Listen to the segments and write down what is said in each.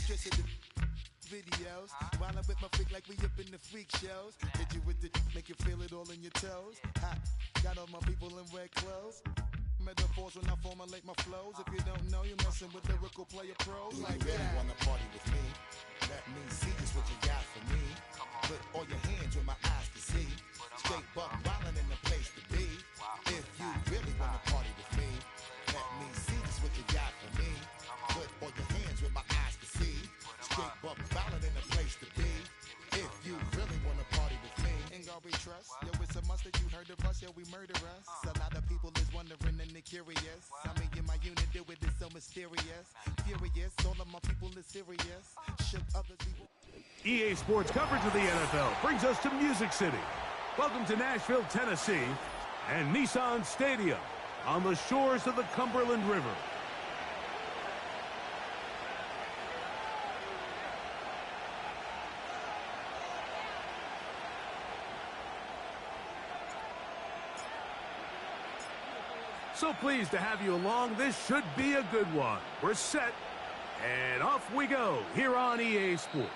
Stress at the videos, while I'm with my freak like we up in the freak shows. Hit you with the make you feel it all in your toes. Hot, got all my people in red clothes. Metaphors when I formulate my flows. If you don't know, you're messing with lyrical player pros. Like you really wanna party with me? Let me see just what you got for me. Put all your hands with my eyes to see. Straight buck wildin' in the place to be. If you really wanna party with me, let me see just what you got for me. Put all your hands with my eyes to see. Straight buck wildin' in the place to be. If you really wanna party with me, ain't gonna be trust. Yo, it's a must that you heard of us, yo, we murder us. A lot of people is wondering and they curious. I mean, in my unit, do it is so mysterious. Furious, all of my people is serious. Shook others people. EA Sports coverage of the NFL brings us to Music City. Welcome to Nashville, Tennessee, and Nissan Stadium on the shores of the Cumberland River. So pleased to have you along. This should be a good one. We're set, and off we go here on EA Sports.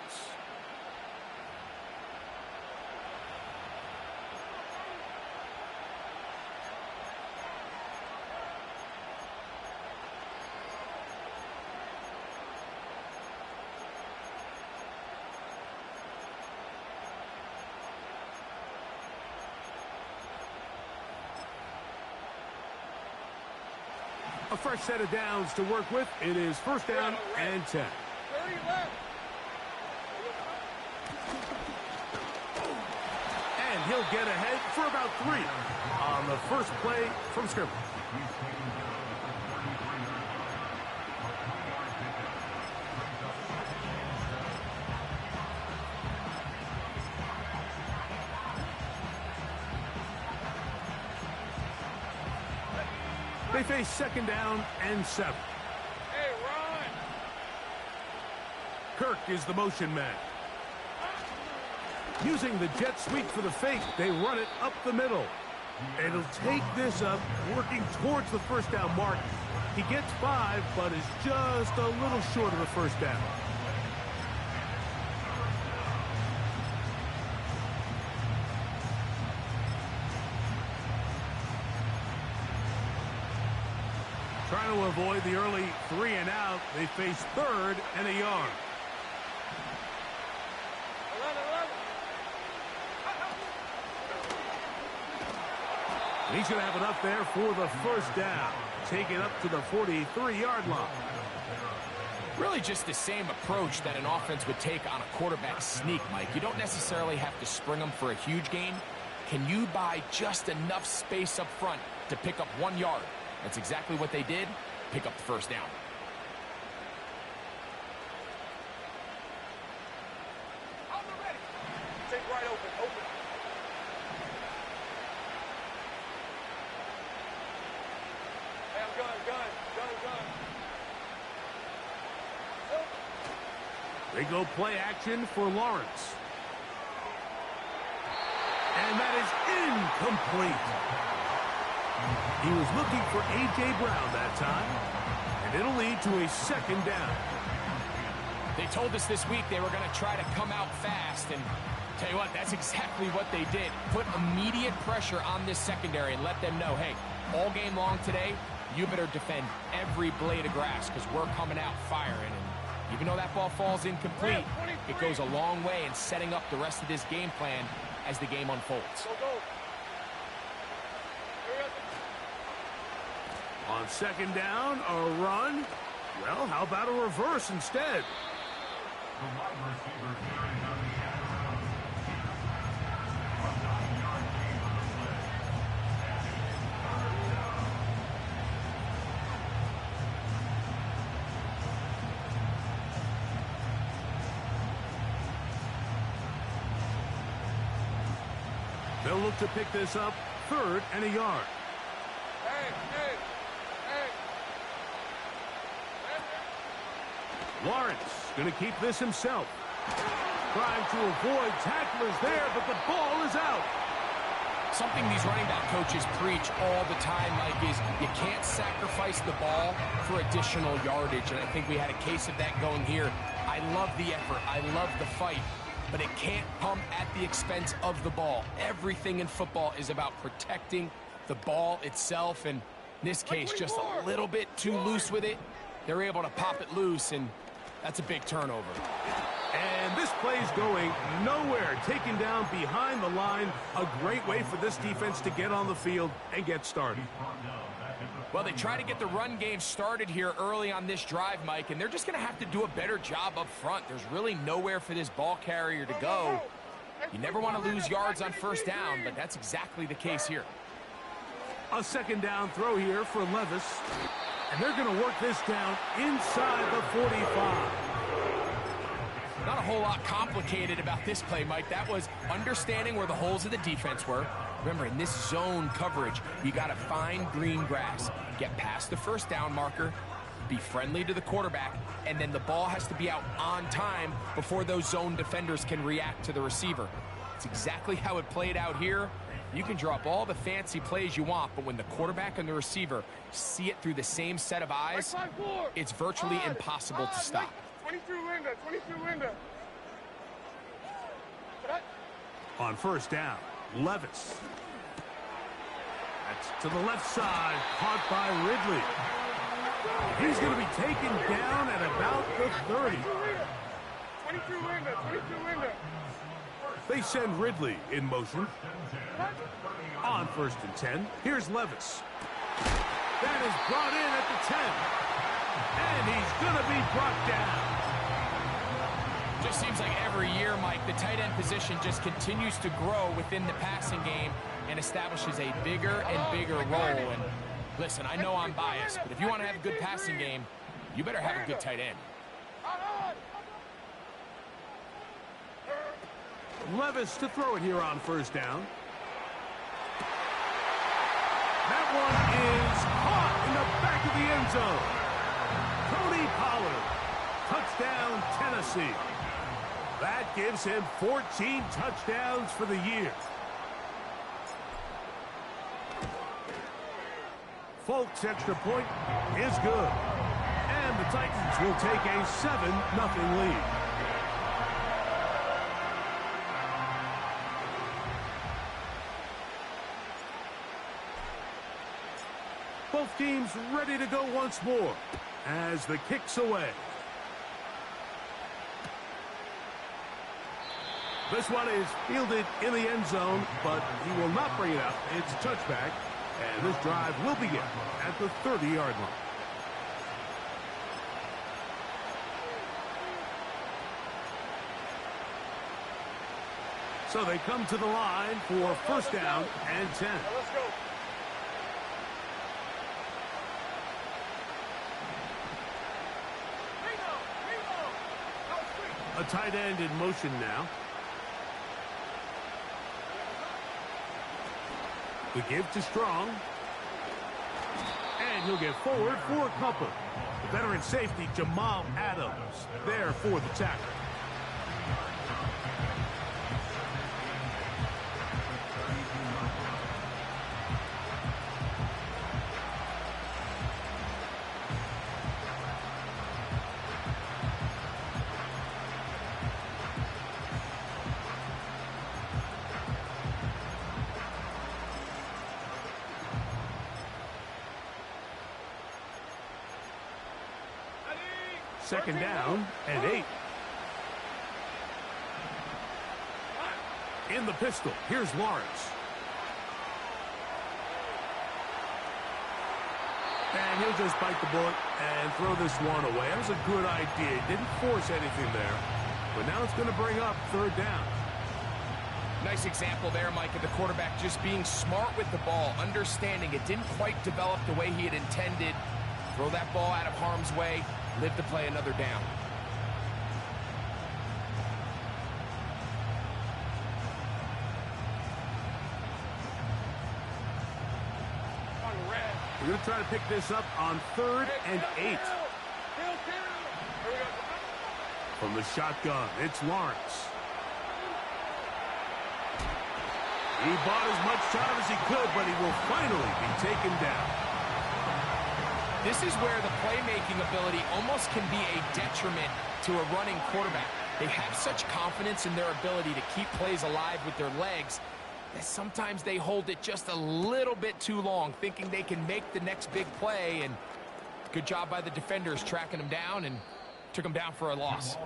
A fresh set of downs to work with. It is first down and 10. And he'll get ahead for about 3 on the first play from scrimmage. They face second down and 7. Hey, run! Kirk is the motion man. Using the jet sweep for the fake, they run it up the middle. And he'll take this up, working towards the first down mark. He gets 5, but is just a little short of the first down. Trying to avoid the early 3 and out, they face 3rd and a yard. 11. He's going to have it up there for the first down. Take it up to the 43-yard line. Really just the same approach that an offense would take on a quarterback sneak, Mike. You don't necessarily have to spring them for a huge gain. Can you buy just enough space up front to pick up 1 yard? That's exactly what they did. Pick up the first down. Ready. Take right open. Hey, I'm gun. They go play action for Lawrence. And that is incomplete. He was looking for A.J. Brown that time, and it'll lead to a second down. They told us this week they were going to try to come out fast, and tell you what, that's exactly what they did. Put immediate pressure on this secondary and let them know, hey, all game long today, you better defend every blade of grass because we're coming out firing. And even though that ball falls incomplete, it goes a long way in setting up the rest of this game plan as the game unfolds. Go. On second down, a run. Well, how about a reverse instead? They'll look to pick this up, 3rd and a yard. Hey. Lawrence going to keep this himself. Trying to avoid tacklers there, but the ball is out. Something these running back coaches preach all the time, Mike, is you can't sacrifice the ball for additional yardage. And I think we had a case of that going here. I I love the effort. I love the fight. But it can't come at the expense of the ball. Everything in football is about protecting the ball itself. And in this case, just a little bit too loose with it. They're able to pop it loose, and that's a big turnover. And this play's going nowhere. Taken down behind the line. A great way for this defense to get on the field and get started. Well, they try to get the run game started here early on this drive, Mike, and they're just going to have to do a better job up front. There's really nowhere for this ball carrier to go. You never want to lose yards on first down, but that's exactly the case here. A second down throw here for Levis. And they're going to work this down inside the 45. Not a whole lot complicated about this play, Mike. That was understanding where the holes of the defense were. Remember, in this zone coverage, you got to find green grass, get past the first down marker, be friendly to the quarterback, and then the ball has to be out on time before those zone defenders can react to the receiver. It's exactly how it played out here. You can draw up all the fancy plays you want, but when the quarterback and the receiver see it through the same set of eyes, it's virtually impossible to stop. 22 Linda, 22 Linda. On first down, Levis. That's to the left side, caught by Ridley. He's going to be taken down at about the 30. 22 Linda, 22 Linda. They send Ridley in motion. On first and 10, here's Levis. That is brought in at the 10. And he's going to be brought down. Just seems like every year, Mike, the tight end position just continues to grow within the passing game and establishes a bigger and bigger role. And listen, I know I'm biased, but if you want to have a good passing game, you better have a good tight end. Levis to throw it here on first down. That one is caught in the back of the end zone. Tony Pollard. Touchdown, Tennessee. That gives him 14 touchdowns for the year. Folks' extra point is good. And the Titans will take a 7-0 lead. Both teams ready to go once more as the kick's away. This one is fielded in the end zone, but he will not bring it out. It's a touchback, and this drive will begin at the 30-yard line. So they come to the line for first down and 10. Let's go. A tight end in motion now. The give to Strong. And he'll get forward for a couple. The veteran safety, Jamal Adams, there for the tackle. Second down and 8. In the pistol, here's Lawrence. And he'll just bite the bullet and throw this one away. That was a good idea. Didn't force anything there. But now it's going to bring up third down. Nice example there, Mike, of the quarterback just being smart with the ball, understanding it didn't quite develop the way he had intended. Throw that ball out of harm's way, live to play another down. We're going to try to pick this up on 3rd and 8. From the shotgun, it's Lawrence. He bought as much time as he could, but he will finally be taken down. This is where the playmaking ability almost can be a detriment to a running quarterback. They have such confidence in their ability to keep plays alive with their legs that sometimes they hold it just a little bit too long, thinking they can make the next big play. And good job by the defenders tracking him down and took him down for a loss.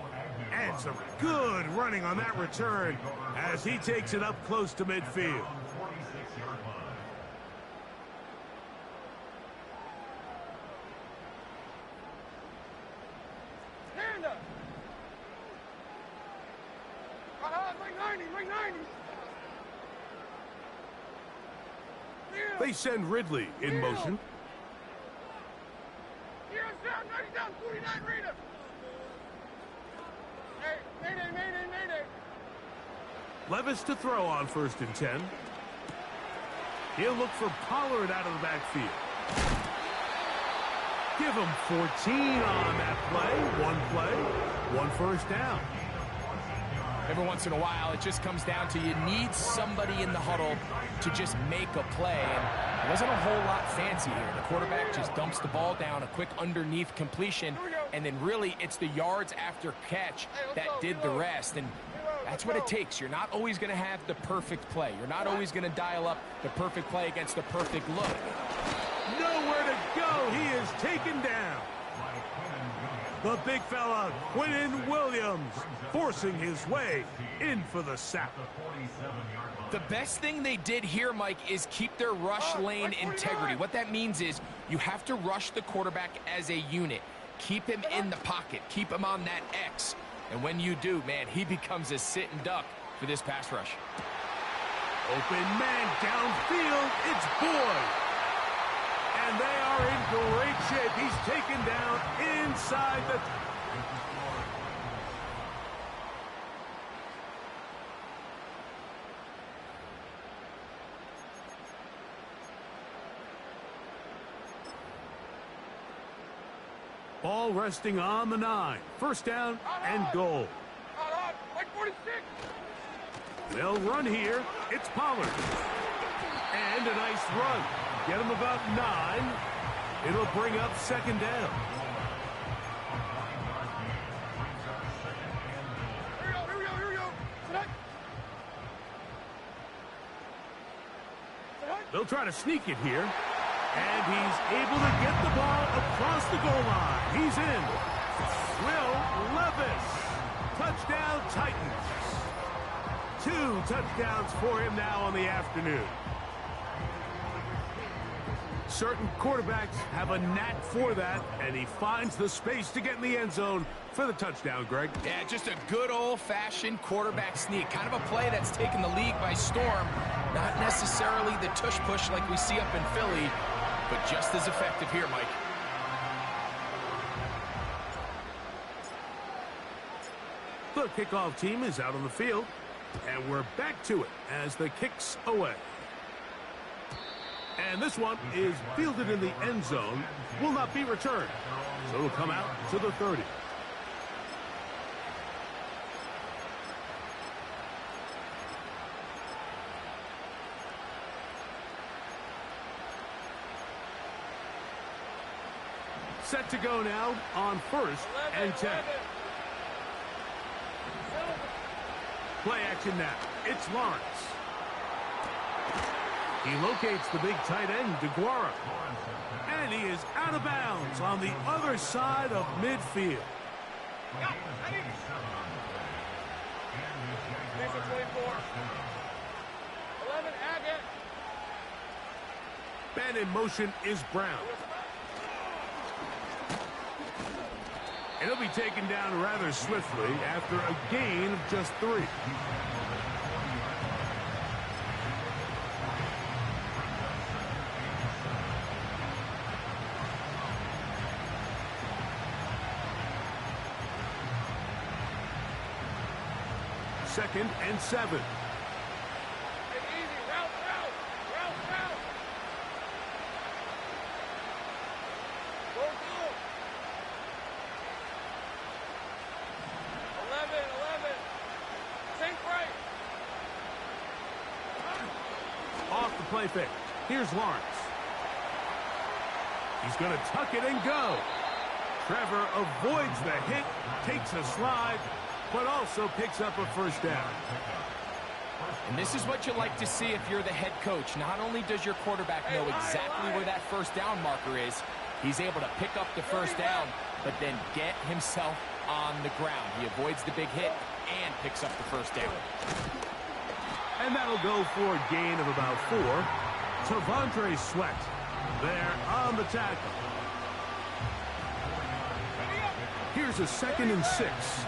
And some good running on that return as he takes it up close to midfield. Stand up. Ring 90, ring 90. They send Ridley in motion. Here's down, 90 down, 49 Rita. Hey, mayday. Levis to throw on 1st and 10. He'll look for Pollard out of the backfield. Give him 14 on that play. One first down. Every once in a while, it just comes down to you need somebody in the huddle to just make a play. And it wasn't a whole lot fancy here. The quarterback just dumps the ball down, a quick underneath completion, and then really it's the yards after catch that did the rest. And that's what it takes. You're not always going to have the perfect play. You're not always going to dial up the perfect play against the perfect look. Nowhere to go. He is taken down. The big fella, Quinnen Williams, forcing his way in for the sack. The best thing they did here, Mike, is keep their rush lane integrity. What that means is you have to rush the quarterback as a unit. Keep him in the pocket. Keep him on that X. And when you do, man, he becomes a sitting duck for this pass rush. Open man downfield. It's Boyd. And they are in great shape. He's taken down inside the... Ball resting on the 9. 1st down and goal. Like 46. They'll run here. It's Pollard. And a nice run. Get him about 9. It'll bring up 2nd down. Here we go. They'll try to sneak it here. And he's able to get the ball across the goal line. He's in. Will Levis. Touchdown Titans. 2 touchdowns for him now on the afternoon. Certain quarterbacks have a knack for that, and he finds the space to get in the end zone for the touchdown, Greg. Yeah, just a good old-fashioned quarterback sneak. Kind of a play that's taken the league by storm. Not necessarily the tush-push like we see up in Philly, but just as effective here, Mike. The kickoff team is out on the field, and we're back to it as the kick's away. And this one is fielded in the end zone, will not be returned. So it'll come out to the 30. Set to go now on 1st and 10. Play action now. It's Lawrence. He locates the big tight end, DeGuara. And he is out of bounds on the other side of midfield. 24. 11, Agate. Man in motion is Brown. And he'll be taken down rather swiftly after a gain of just 3. Second and 7. Take it easy. Route. Go. 11. Think right. Off the play fake. Here's Lawrence. He's going to tuck it and go. Trevor avoids the hit, takes a slide, but also picks up a first down. And this is what you like to see if you're the head coach. Not only does your quarterback know exactly where that first down marker is, he's able to pick up the first down, but then get himself on the ground. He avoids the big hit and picks up the first down. And that'll go for a gain of about 4. T'Vondre Sweat there on the tackle. Here's a 2nd and 6.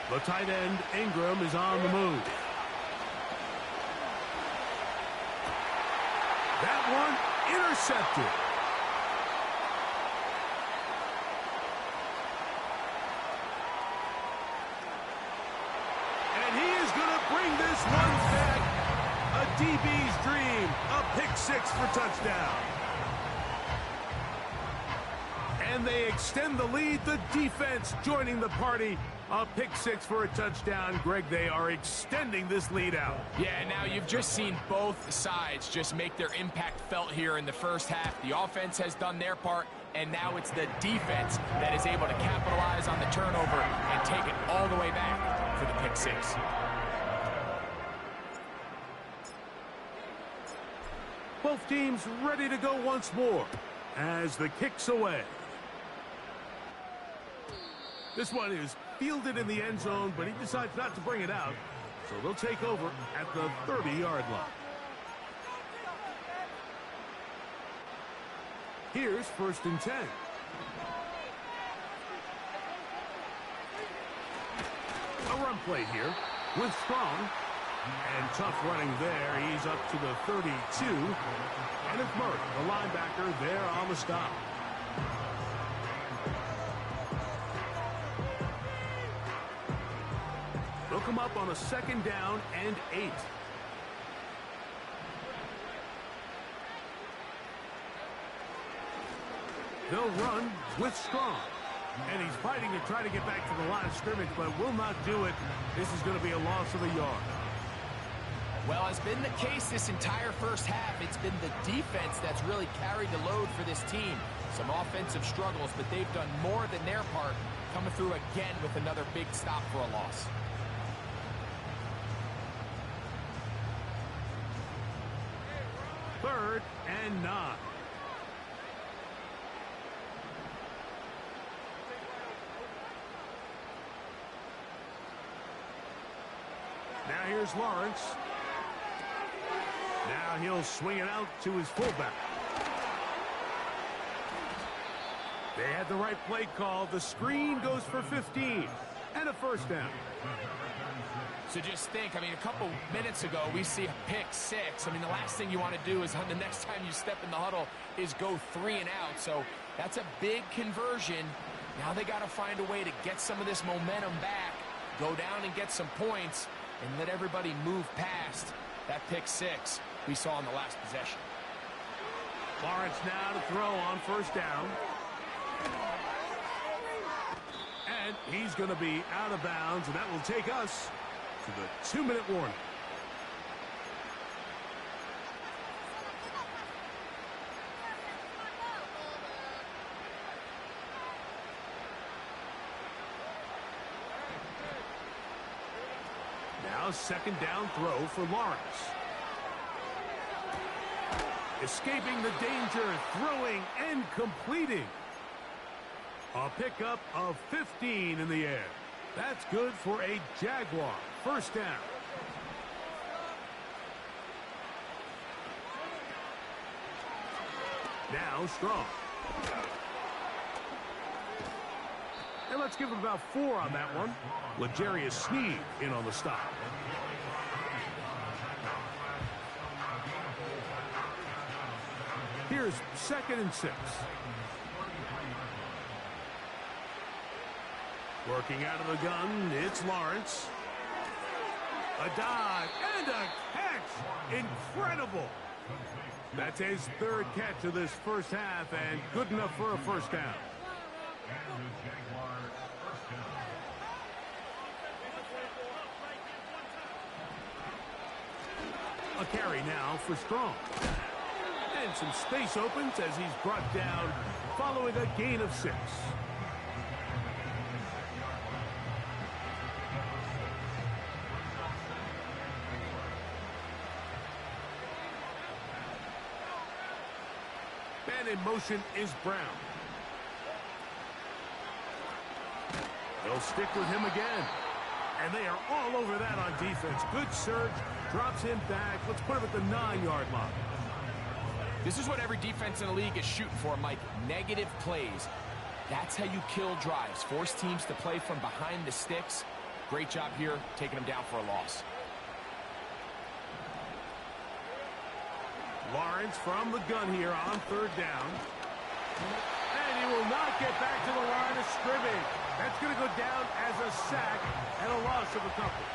The tight end, Ingram, is on the move. That one intercepted. And he is going to bring this one back. A DB's dream. A pick 6 for touchdown. And they extend the lead. The defense joining the party. A pick 6 for a touchdown. Greg, they are extending this lead out. Yeah, now you've just seen both sides just make their impact felt here in the first half. The offense has done their part, and now it's the defense that is able to capitalize on the turnover and take it all the way back for the pick 6. Both teams ready to go once more as the kick's away. This one is fielded in the end zone, but he decides not to bring it out. So they'll take over at the 30-yard line. Here's 1st and 10. A run play here with Strong. And tough running there. He's up to the 32. And it's Murray, the linebacker, there on the stop. They'll come up on a 2nd down and 8. They'll run with Strong. And he's fighting to try to get back to the line of scrimmage, but will not do it. This is going to be a loss of a yard. Well, has been the case this entire first half. It's been the defense that's really carried the load for this team. Some offensive struggles, but they've done more than their part, coming through again with another big stop for a loss. Third and 9. Now here's Lawrence. Now he'll swing it out to his fullback. They had the right play call. The screen goes for 15 and a first down. So just think, I mean, a couple minutes ago, we see a pick 6. I mean, the last thing you want to do is on the next time you step in the huddle is go 3 and out. So that's a big conversion. Now they got to find a way to get some of this momentum back, go down and get some points, and let everybody move past that pick 6 we saw in the last possession. Lawrence now to throw on first down. And he's going to be out of bounds, and that will take us to the 2-minute warning. Now 2nd down throw for Lawrence. Escaping the danger, throwing and completing. A pickup of 15 in the air. That's good for a Jaguar. First down. Now Strong. And let's give him about 4 on that one. L'Jarius Sneed in on the stop. Here's 2nd and 6. Working out of the gun, it's Lawrence. A dive and a catch. Incredible. That's his 3rd catch of this first half, and good enough for a first down. A carry now for Strong. And some space opens as he's brought down following a gain of 6. And in motion is Brown. They'll stick with him again. And they are all over that on defense. Good surge, drops him back. Let's put him at the 9-yard line. This is what every defense in the league is shooting for, Mike. Negative plays. That's how you kill drives. Force teams to play from behind the sticks. Great job here, taking them down for a loss. Lawrence from the gun here on 3rd down. And he will not get back to the line of scrimmage. That's going to go down as a sack and a loss of a couple.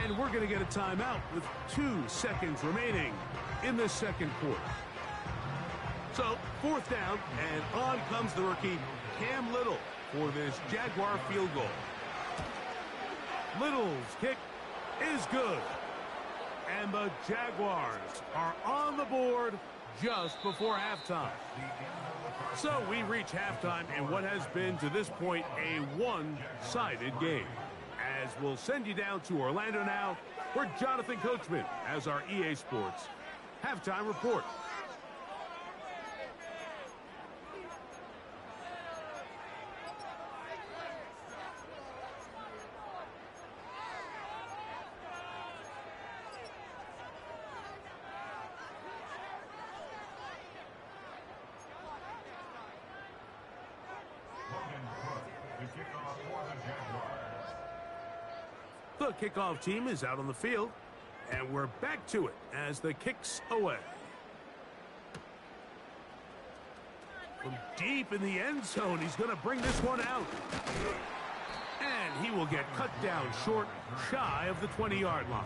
And we're going to get a timeout with 2 seconds remaining in the second quarter. So, 4th down, and on comes the rookie, Cam Little, for this Jaguar field goal. Little's kick is good. And the Jaguars are on the board just before halftime. So we reach halftime in what has been, to this point, a one-sided game. As we'll send you down to Orlando now, for Jonathan Coachman as our EA Sports halftime report. The kickoff team is out on the field, and we're back to it as the kick's away. From deep in the end zone, he's going to bring this one out. And he will get cut down short, shy of the 20-yard line.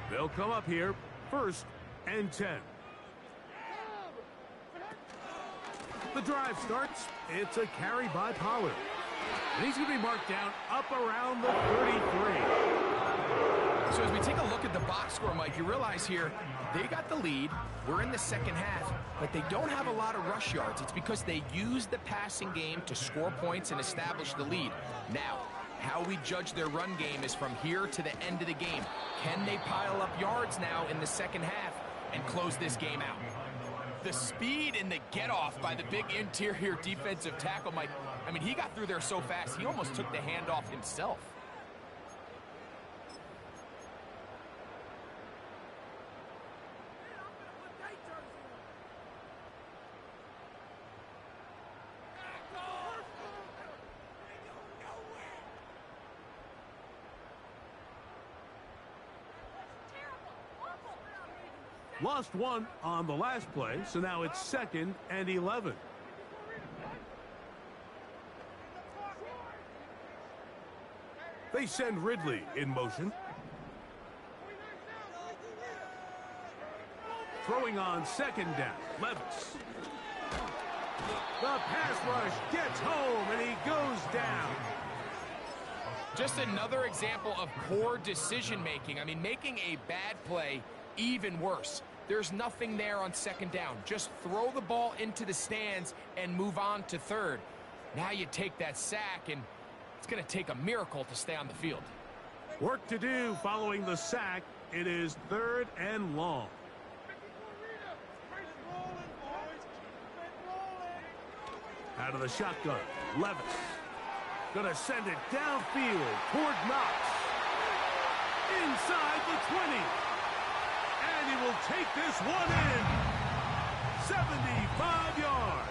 They'll come up here, 1st and 10. The drive starts. It's a carry by Pollard. And he's going to be marked down up around the 33. So as we take a look at the box score, Mike, you realize here they got the lead. We're in the second half, but they don't have a lot of rush yards. It's because they use the passing game to score points and establish the lead. Now, how we judge their run game is from here to the end of the game. Can they pile up yards now in the second half and close this game out? The speed and the get-off by the big interior defensive tackle, Mike. I mean, he got through there so fast, he almost took the handoff himself. Lost one on the last play, so now it's 2nd and 11. They send Ridley in motion. Throwing on 2nd down, Levis. The pass rush gets home, and he goes down. Just another example of poor decision-making. I mean, making a bad play even worse. There's nothing there on 2nd down. Just throw the ball into the stands and move on to 3rd. Now you take that sack, and it's going to take a miracle to stay on the field. Work to do following the sack. It is 3rd and long. Out of the shotgun, Levis. Gonna send it downfield toward Knox. Inside the 20. And he will take this one in. 75 yards.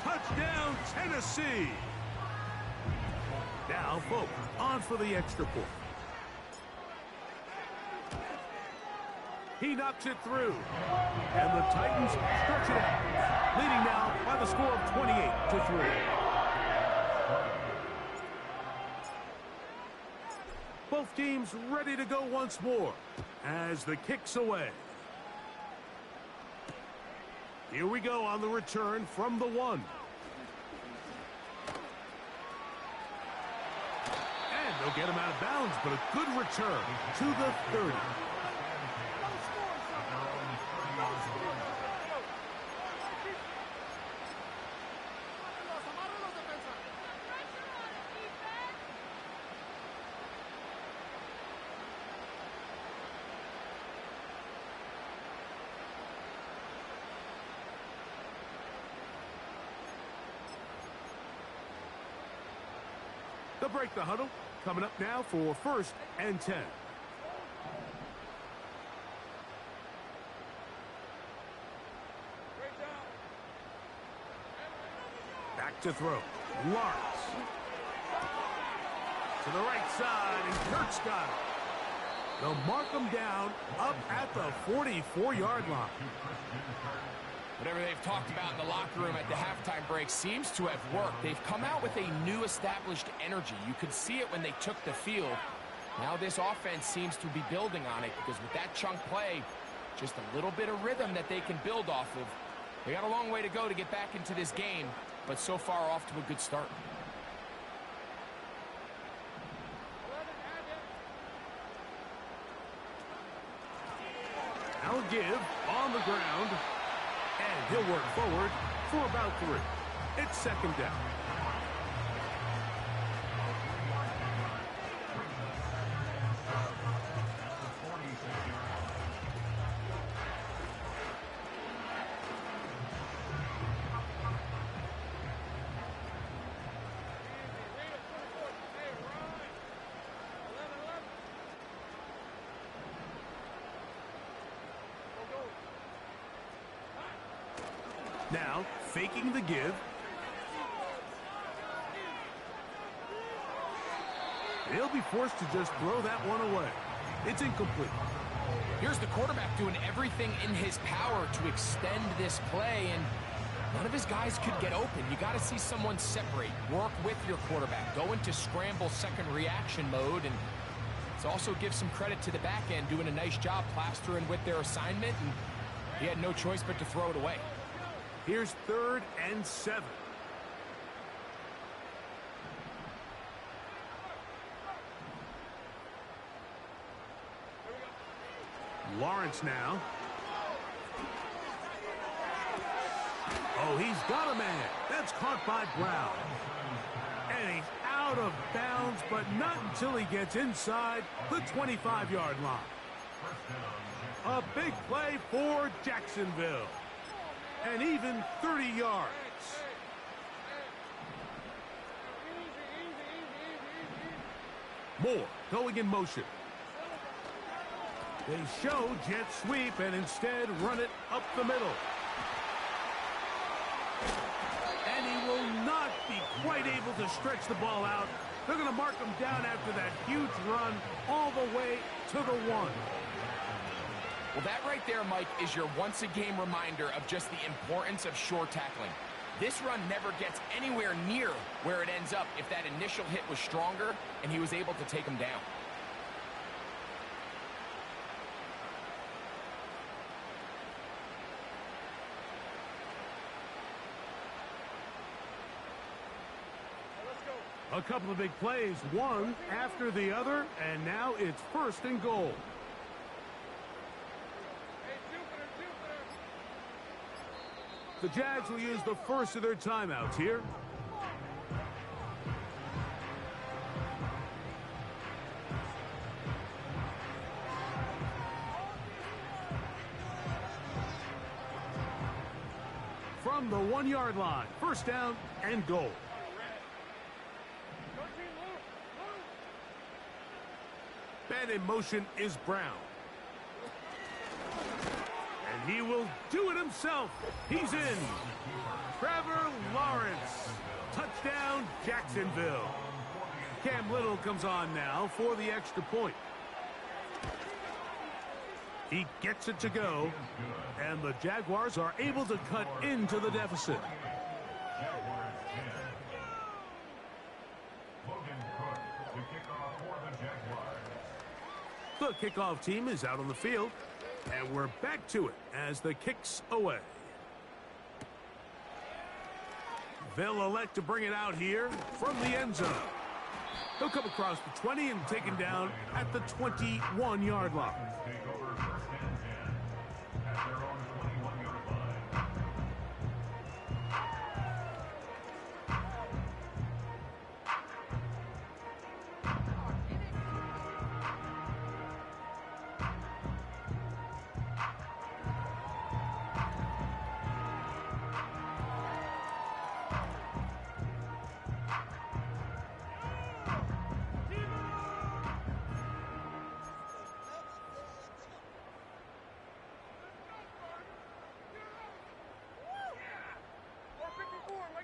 Touchdown, Tennessee. Now, Folk on for the extra point. He knocks it through. And the Titans stretch it out, leading now by the score of 28-3. Both teams ready to go once more as the kick's away. Here we go on the return from the 1. And they'll get him out of bounds, but a good return to the 30. They'll break the huddle. Coming up now for 1st and 10. Back to throw. Lawrence. To the right side, and Kurt's got it. They'll mark him down up at the 44-yard line. Whatever they've talked about in the locker room at the halftime break seems to have worked. They've come out with a new established energy. You could see it when they took the field. Now this offense seems to be building on it because with that chunk play, just a little bit of rhythm that they can build off of. They got a long way to go to get back into this game, but so far off to a good start. Now give on the ground. And he'll work forward for about 3. It's 2nd down. Now, faking the give. They'll be forced to just throw that one away. It's incomplete. Here's the quarterback doing everything in his power to extend this play, and none of his guys could get open. You got to see someone separate, work with your quarterback, go into scramble second reaction mode, and it also gives some credit to the back end doing a nice job plastering with their assignment, and he had no choice but to throw it away. Here's 3rd and 7. Lawrence now. Oh, he's got a man. That's caught by Brown. And he's out of bounds, but not until he gets inside the 25-yard line. A big play for Jacksonville. And even 30 yards. Moore going in motion. They show jet sweep and instead run it up the middle. And he will not be quite able to stretch the ball out. They're going to mark him down after that huge run all the way to the 1. Well, that right there, Mike, is your once-a-game reminder of just the importance of short tackling. This run never gets anywhere near where it ends up if that initial hit was stronger and he was able to take him down. A couple of big plays, one after the other, and now it's 1st and goal. The Jags will use the first of their timeouts here. From the 1-yard line, 1st down and goal. Man in motion is Brown. And he will do it himself. He's in. Trevor Lawrence. Touchdown, Jacksonville. Cam Little comes on now for the extra point. He gets it to go, and the Jaguars are able to cut into the deficit. The kickoff team is out on the field, and we're back to it as the kick's away. They'll elect to bring it out here from the end zone. He'll come across the 20 and taken down at the 21-yard line.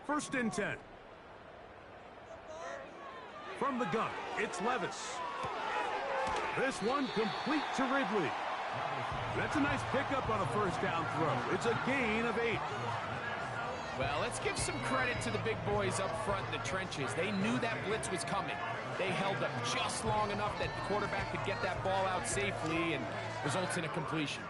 First and 10. From the gun, it's Levis. This one complete to Ridley. That's a nice pickup on a first down throw. It's a gain of 8. Well, let's give some credit to the big boys up front in the trenches. They knew that blitz was coming. They held up just long enough that the quarterback could get that ball out safely and results in a completion.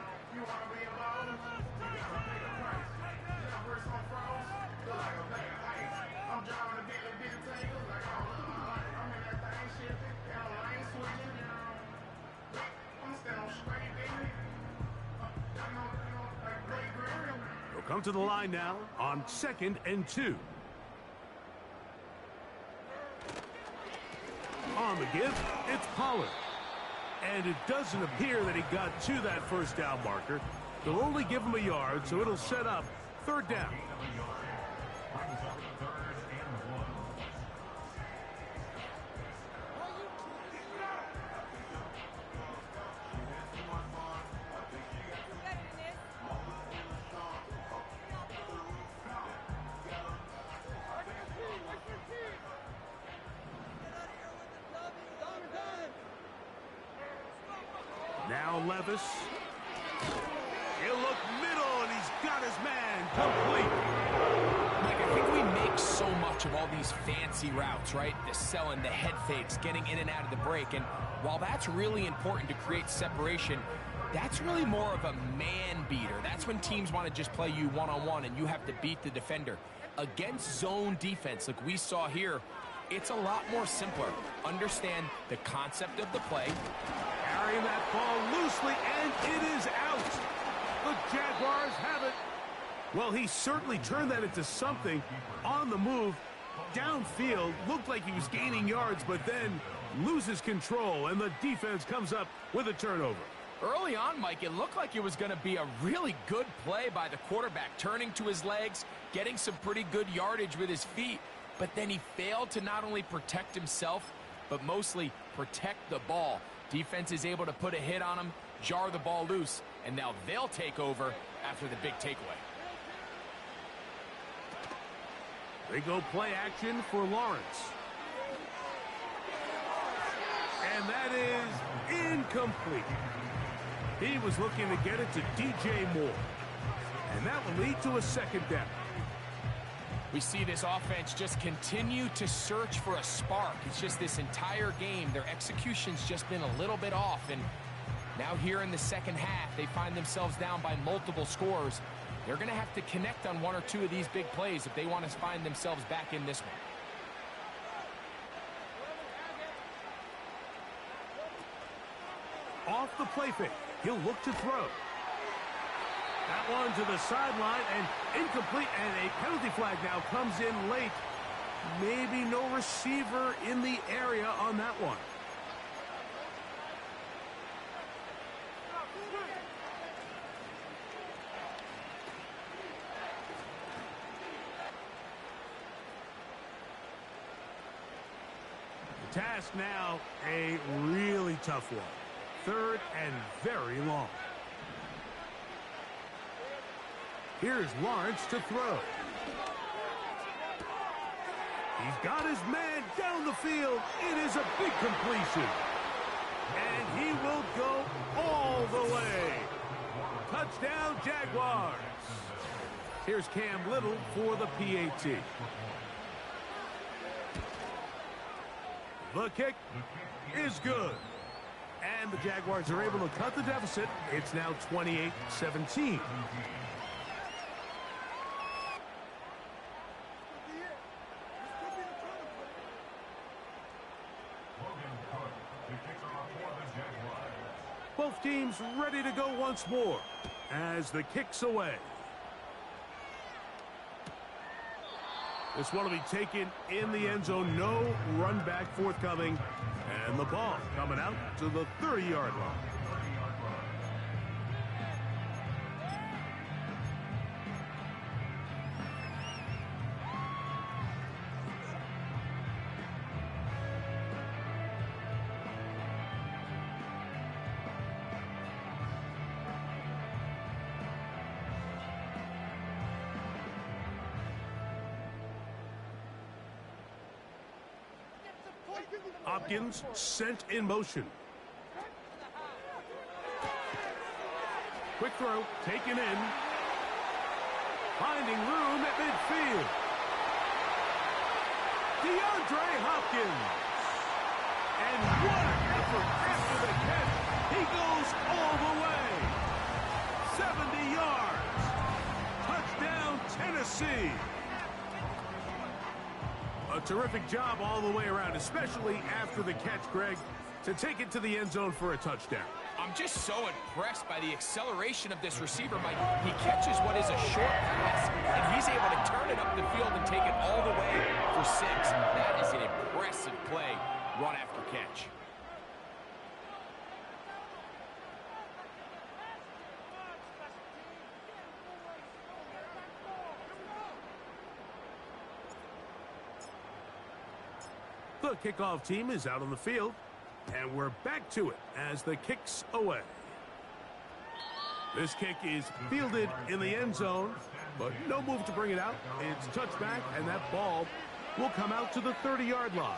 Come to the line now on 2nd and 2. On the give, it's Pollard. And it doesn't appear that he got to that first down marker. They'll only give him a yard, so it'll set up 3rd down. Now Levis. He'll look middle, and he's got his man complete. Mike, I think we make so much of all these fancy routes, right? The selling, the head fakes, getting in and out of the break. And while that's really important to create separation, that's really more of a man beater. That's when teams want to just play you one-on-one, and you have to beat the defender. Against zone defense, like we saw here, it's a lot more simpler. Understand the concept of the play. Carrying that ball loosely, and it is out. The Jaguars have it. Well, he certainly turned that into something on the move. Downfield, looked like he was gaining yards, but then loses control, and the defense comes up with a turnover. Early on, Mike, it looked like it was going to be a really good play by the quarterback, turning to his legs, getting some pretty good yardage with his feet, but then he failed to not only protect himself, but mostly protect the ball. Defense is able to put a hit on him, jar the ball loose, and now they'll take over after the big takeaway. They go play action for Lawrence. And that is incomplete. He was looking to get it to DJ Moore. And that will lead to a 2nd down. We see this offense just continue to search for a spark. It's just this entire game, their execution's just been a little bit off. And now here in the second half, they find themselves down by multiple scores. They're going to have to connect on 1 or 2 of these big plays if they want to find themselves back in this one. Off the play fake, he'll look to throw. That one to the sideline and incomplete, and a penalty flag now comes in late. Maybe no receiver in the area on that one. The task now, a really tough one. 3rd and very long. Here's Lawrence to throw. He's got his man down the field. It is a big completion. And He will go all the way. Touchdown, Jaguars. Here's Cam Little for the PAT. The kick is good. And the Jaguars are able to cut the deficit. It's now 28-17. Both teams ready to go once more as the kick's away. This one will be taken in the end zone. No run back forthcoming. And the ball coming out to the 30-yard line. Hopkins sent in motion. Quick throw, taken in. Finding room at midfield. DeAndre Hopkins. And what an effort after the catch. He goes all the way. 70 yards. Touchdown, Tennessee. A terrific job all the way around, especially after the catch, Greg, to take it to the end zone for a touchdown. I'm just so impressed by the acceleration of this receiver, Mike. He catches what is a short pass, and he's able to turn it up the field and take it all the way for 6. That is an impressive play, run after catch. The kickoff team is out on the field, and we're back to it as the kick's away. This kick is fielded in the end zone, but no move to bring it out. It's touchback, and that ball will come out to the 30-yard line.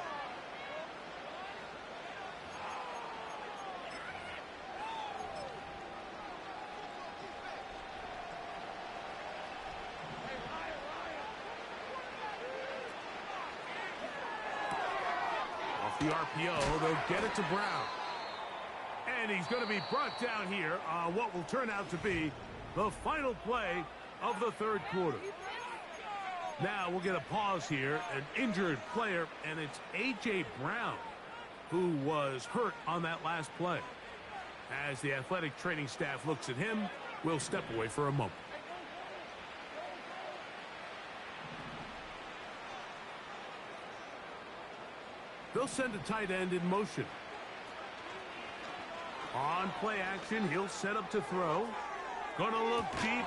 The RPO, they'll get it to Brown. And he's going to be brought down here on what will turn out to be the final play of the third quarter. Now we'll get a pause here, an injured player, and it's A.J. Brown who was hurt on that last play. As the athletic training staff looks at him, we'll step away for a moment. They'll send a tight end in motion. On play action, he'll set up to throw. Gonna look deep,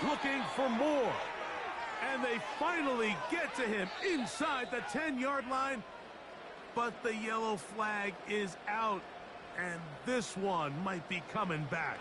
looking for more. And they finally get to him inside the 10-yard line. But the yellow flag is out, and this one might be coming back.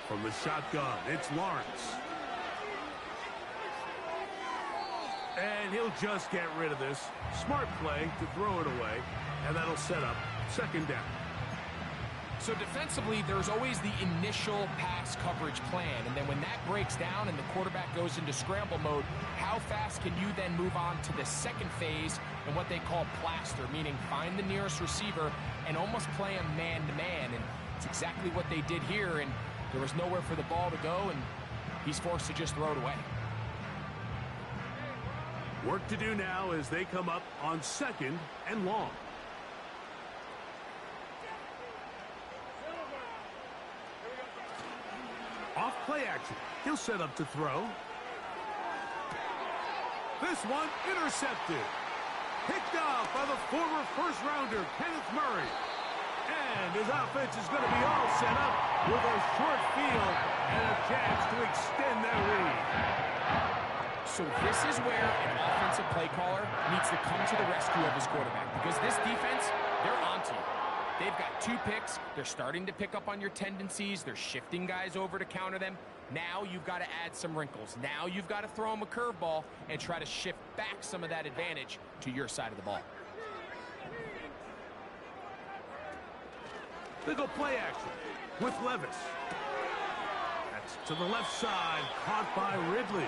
From the shotgun, it's Lawrence. And he'll just get rid of this. Smart play to throw it away, and that'll set up second down. So defensively, there's always the initial pass coverage plan, and then when that breaks down and the quarterback goes into scramble mode, how fast can you then move on to the second phase and what they call plaster, meaning find the nearest receiver and almost play him man-to-man, and it's exactly what they did here, and there was nowhere for the ball to go, and he's forced to just throw it away. Work to do now as they come up on second and long. Off play action. He'll set up to throw. This one intercepted. Picked off by the former first-rounder, Kenneth Murray. And his offense is going to be all set up with a short field and a chance to extend their lead. So this is where an offensive play caller needs to come to the rescue of his quarterback, because this defense, they're onto you. They've got 2 picks. They're starting to pick up on your tendencies. They're shifting guys over to counter them. Now you've got to add some wrinkles. Now you've got to throw them a curveball and try to shift back some of that advantage to your side of the ball. They go play action with Levis. That's to the left side, caught by Ridley.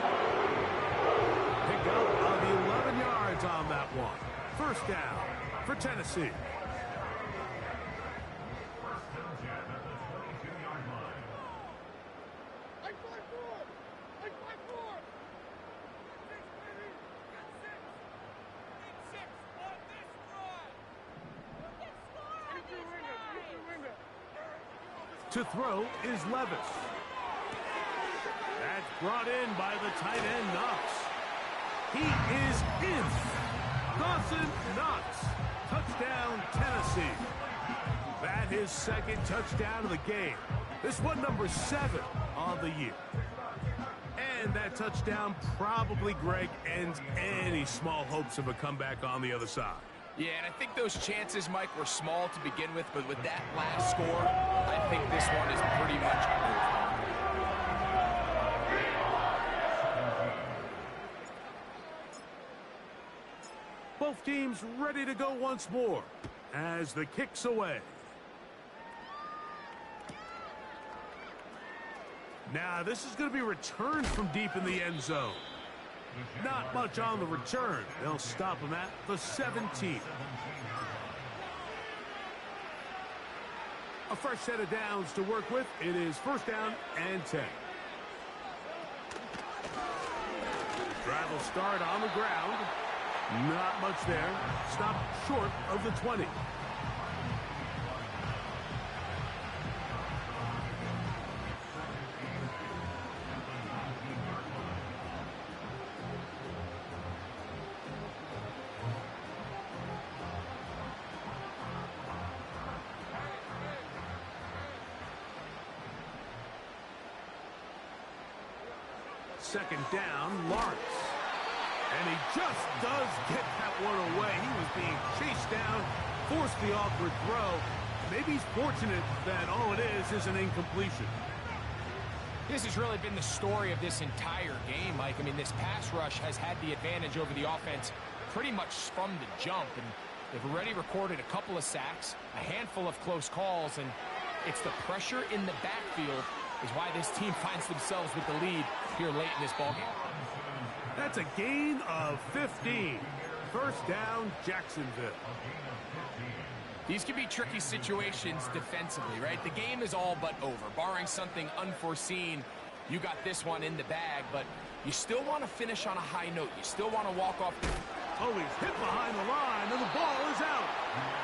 Pick up of 11 yards on that one. First down for Tennessee. To throw is Levis. That's brought in by the tight end, Knox. He is in. Dawson Knox. Touchdown, Tennessee. That his second touchdown of the game. This one number 7 of the year. And that touchdown probably, Greg, ends any small hopes of a comeback on the other side. Yeah, and I think those chances, Mike, were small to begin with, but with that last score, I think this one is pretty much over. Both teams ready to go once more as the kick's away. Now, this is going to be returned from deep in the end zone. Not much on the return. They'll stop him at the 17. A fresh set of downs to work with. It is first down and 10. Drive will start on the ground. Not much there. Stop short of the 20. Second down, Lawrence. And he just does get that one away. He was being chased down, forced the awkward throw. Maybe he's fortunate that all it is an incompletion. This has really been the story of this entire game, Mike. I mean, this pass rush has had the advantage over the offense pretty much from the jump. And they've already recorded a couple of sacks, a handful of close calls, and it's the pressure in the backfield is why this team finds themselves with the lead here late in this ballgame. That's a gain of 15. First down, Jacksonville. These can be tricky situations defensively, right? The game is all but over. Barring something unforeseen, you got this one in the bag, but you still want to finish on a high note. You still want to walk off. Oh, he's hit behind the line, and the ball is out.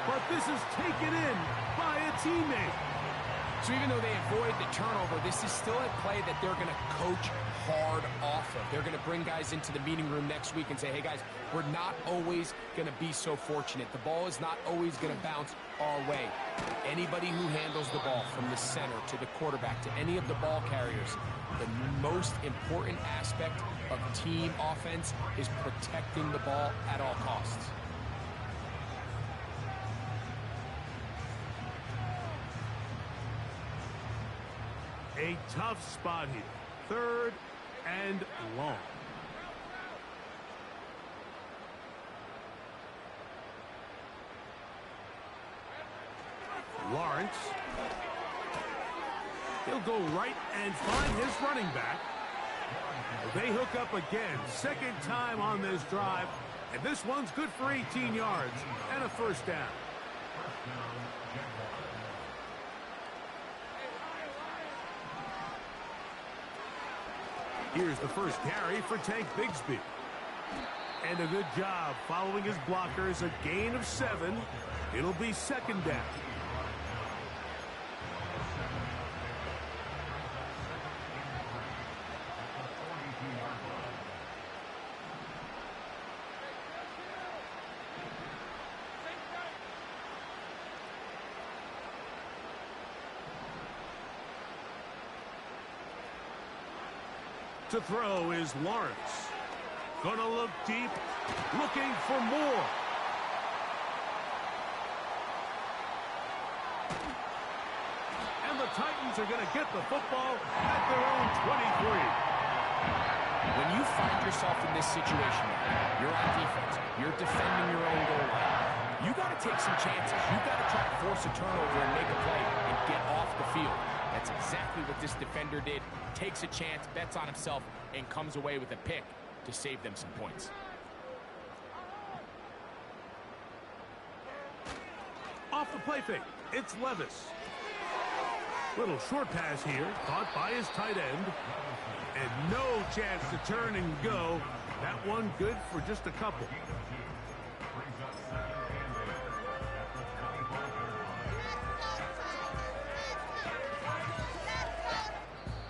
But this is taken in by a teammate. So even though they avoid the turnover, this is still a play that they're going to coach hard off of. They're going to bring guys into the meeting room next week and say, hey, guys, we're not always going to be so fortunate. The ball is not always going to bounce our way. Anybody who handles the ball from the center to the quarterback to any of the ball carriers, the most important aspect of team offense is protecting the ball at all costs. A tough spot here. Third and long. Lawrence. He'll go right and find his running back. They hook up again. Second time on this drive. And this one's good for 18 yards and a first down. Here's the first carry for Tank Bigsby. And a good job following his blockers. A gain of 7. It'll be second down. To throw is Lawrence. Gonna look deep, looking for more. And the Titans are going to get the football at their own 23. When you find yourself in this situation, you're on defense, you're defending your own goal line, you got to take some chances. You got to try to force a turnover and make a play and get off the field. That's exactly what this defender did. Takes a chance, bets on himself, and comes away with a pick to save them some points. Off the play fake, it's Levis. Little short pass here, caught by his tight end. And no chance to turn and go. That one good for just a couple.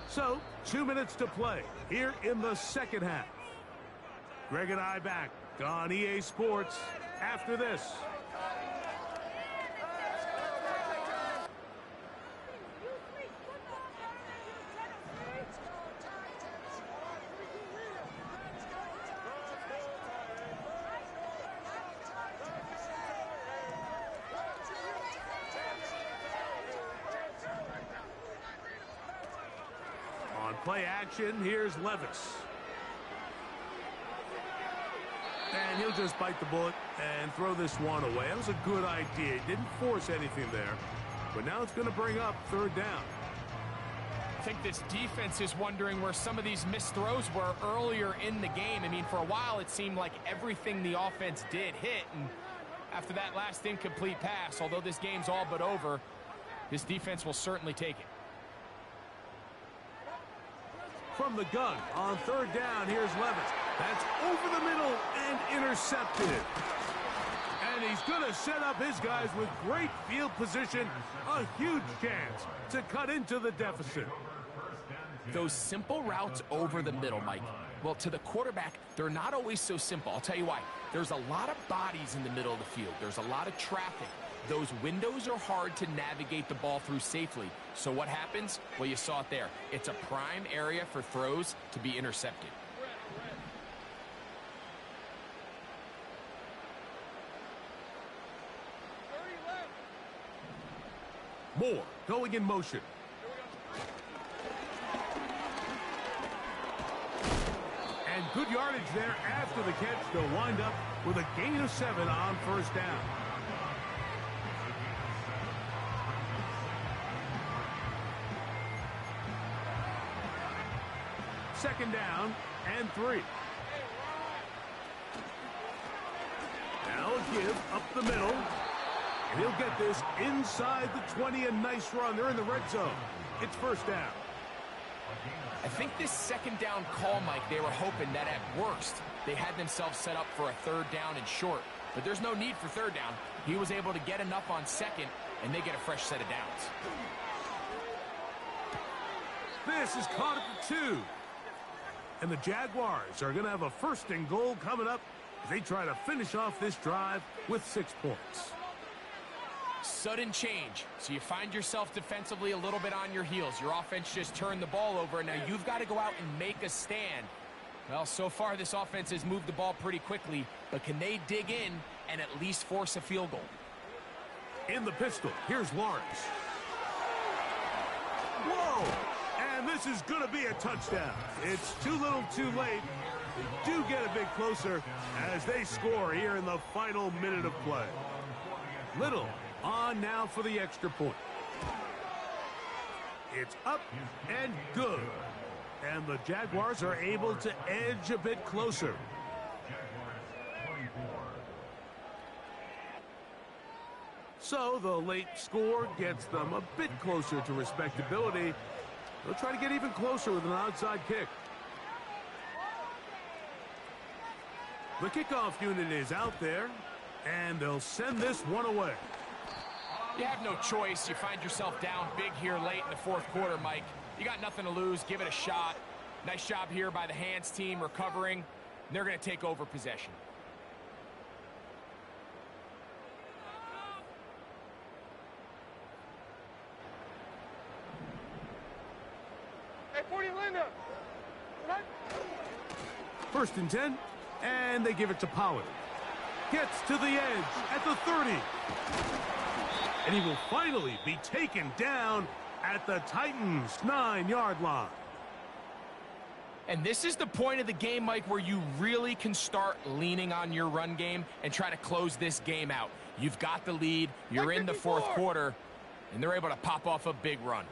So, 2 minutes to play here in the second half. Greg and I back on EA Sports after this. On play action, here's Levis. And he'll just bite the bullet and throw this one away. That was a good idea. He didn't force anything there. But now it's going to bring up third down. I think this defense is wondering where some of these missed throws were earlier in the game. I mean, for a while, it seemed like everything the offense did hit. And after that last incomplete pass, although this game's all but over, this defense will certainly take it. From the gun on third down, here's Levis. That's over the middle and intercepted. And he's going to set up his guys with great field position. A huge chance to cut into the deficit. Those simple routes over the middle, Mike. Well, to the quarterback, they're not always so simple. I'll tell you why. There's a lot of bodies in the middle of the field. There's a lot of traffic. Those windows are hard to navigate the ball through safely. So what happens? Well, you saw it there. It's a prime area for throws to be intercepted. Moore going in motion. And good yardage there after the catch. They'll wind up with a gain of 7 on first down. Second down and 3. Now a give up the middle. And he'll get this inside the 20. A nice run. They're in the red zone. It's first down. I think this second down call, Mike, they were hoping that at worst they had themselves set up for a third down and short. But there's no need for third down. He was able to get enough on second, and they get a fresh set of downs. This is caught at the 2. And the Jaguars are going to have a first and goal coming up as they try to finish off this drive with 6 points. Sudden change. So you find yourself defensively a little bit on your heels. Your offense just turned the ball over, and now you've got to go out and make a stand. Well, so far this offense has moved the ball pretty quickly, but can they dig in and at least force a field goal? In the pistol, here's Lawrence. Whoa! And this is going to be a touchdown. It's too little too late. They do get a bit closer as they score here in the final minute of play. Little on now for the extra point. It's up and good. And the Jaguars are able to edge a bit closer. So the late score gets them a bit closer to respectability. They'll try to get even closer with an outside kick. The kickoff unit is out there, and they'll send this one away. You have no choice. You find yourself down big here late in the fourth quarter, Mike. You got nothing to lose. Give it a shot. Nice job here by the hands team recovering. They're going to take over possession. Hey, 40 Linda. What? First and 10 And they give it to Pollard. Gets to the edge at the 30. And he will finally be taken down at the Titans' 9-yard line. And this is the point of the game, Mike, where you really can start leaning on your run game and try to close this game out. You've got the lead, you're in the fourth quarter, and they're able to pop off a big run.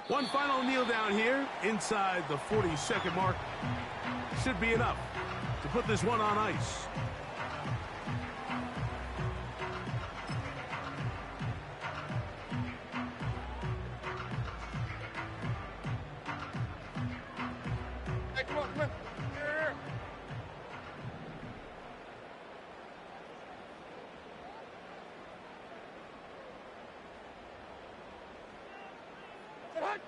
One final kneel down here inside the 40-second mark. Should be enough to put this one on ice. Hey, come on, come on. Here. Hut.